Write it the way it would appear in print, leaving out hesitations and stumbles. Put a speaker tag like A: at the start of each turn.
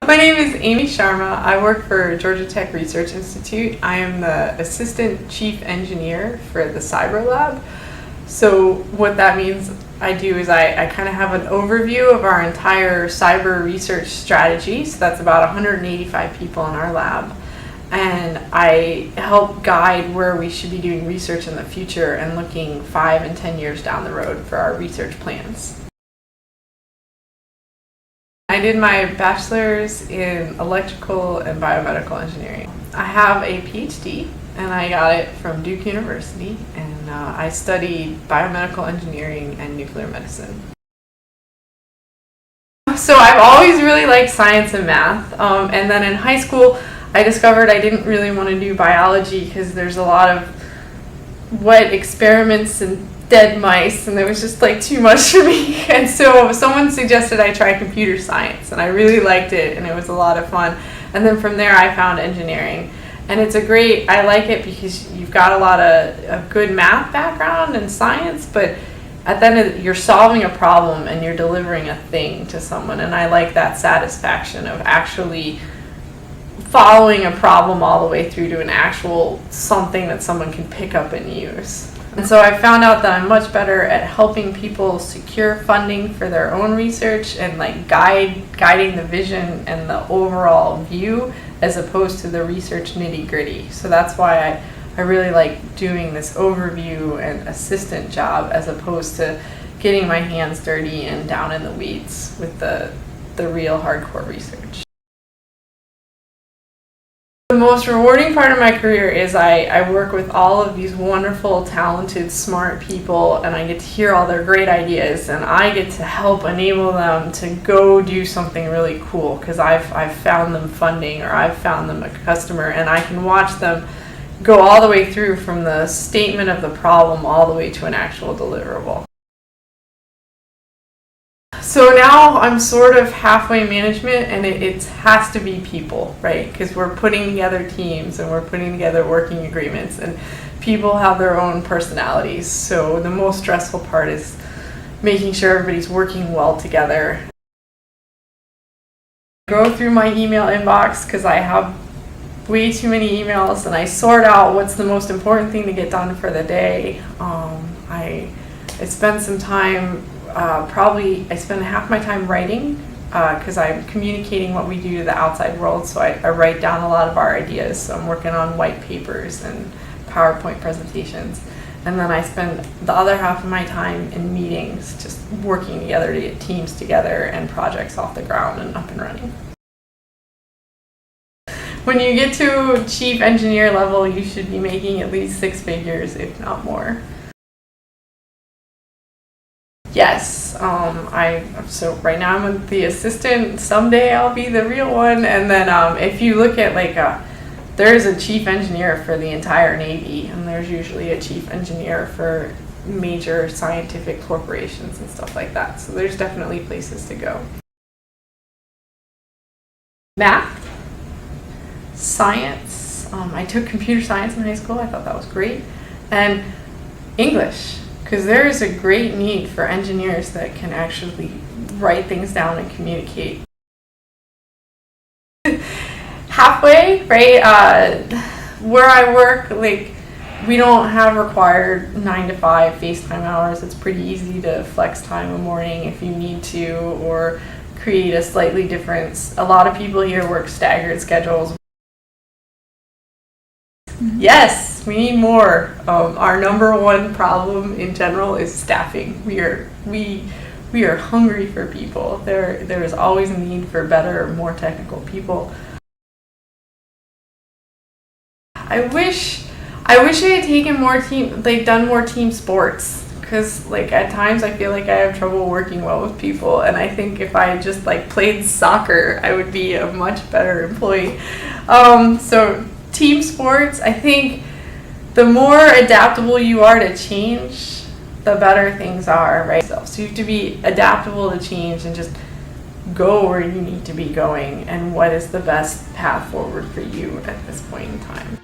A: My name is Amy Sharma. I work for Georgia Tech Research Institute. I am the Assistant Chief Engineer for the Cyber Lab. So what that means I do is I kind of have an overview of our entire cyber research strategy. So that's about 185 people in our lab. And I help guide where we should be doing research in the future and looking 5 and 10 years down the road for our research plans. I did my bachelor's in electrical and biomedical engineering. I have a PhD and I got it from Duke University, and I studied biomedical engineering and nuclear medicine. So I've always really liked science and math, and then in high school I discovered I didn't really want to do biology because there's a lot of wet experiments and dead mice, and it was just like too much for me. And so someone suggested I try computer science, and I really liked it, and it was a lot of fun. And then from there I found engineering, and I like it because you've got a lot of good math background and science, but at the end you're solving a problem and you're delivering a thing to someone, and I like that satisfaction of actually following a problem all the way through to an actual something that someone can pick up and use. And so I found out that I'm much better at helping people secure funding for their own research and like guiding the vision and the overall view as opposed to the research nitty-gritty. So that's why I really like doing this overview and assistant job as opposed to getting my hands dirty and down in the weeds with the real hardcore research. The most rewarding part of my career is I work with all of these wonderful, talented, smart people, and I get to hear all their great ideas, and I get to help enable them to go do something really cool because I've found them funding or I've found them a customer, and I can watch them go all the way through from the statement of the problem all the way to an actual deliverable. So now I'm sort of halfway management, and it has to be people, right? Because we're putting together teams and we're putting together working agreements, and people have their own personalities. So the most stressful part is making sure everybody's working well together. I go through my email inbox because I have way too many emails, and I sort out what's the most important thing to get done for the day. I spend some time I spend half my time writing because I'm communicating what we do to the outside world, so I write down a lot of our ideas. So I'm working on white papers and PowerPoint presentations, and then I spend the other half of my time in meetings just working together to get teams together and projects off the ground and up and running. When you get to chief engineer level, you should be making at least 6 figures, if not more. Yes, so right now I'm the assistant. Someday I'll be the real one. And then if you look at there's a chief engineer for the entire Navy, and there's usually a chief engineer for major scientific corporations and stuff like that. So there's definitely places to go. Math, science. I took computer science in high school. I thought that was great. And English. Because there is a great need for engineers that can actually write things down and communicate. Halfway, right? Where I work, we don't have required 9 to 5 FaceTime hours. It's pretty easy to flex time in the morning if you need to, or create a slightly different. A lot of people here work staggered schedules. Yes, we need more. Our number one problem in general is staffing. We are hungry for people. There is always a need for better, more technical people. I wish I had taken more done more team sports, because at times I feel like I have trouble working well with people, and I think if I just played soccer, I would be a much better employee. So team sports, I think the more adaptable you are to change, the better things are, right? So you have to be adaptable to change and just go where you need to be going and what is the best path forward for you at this point in time.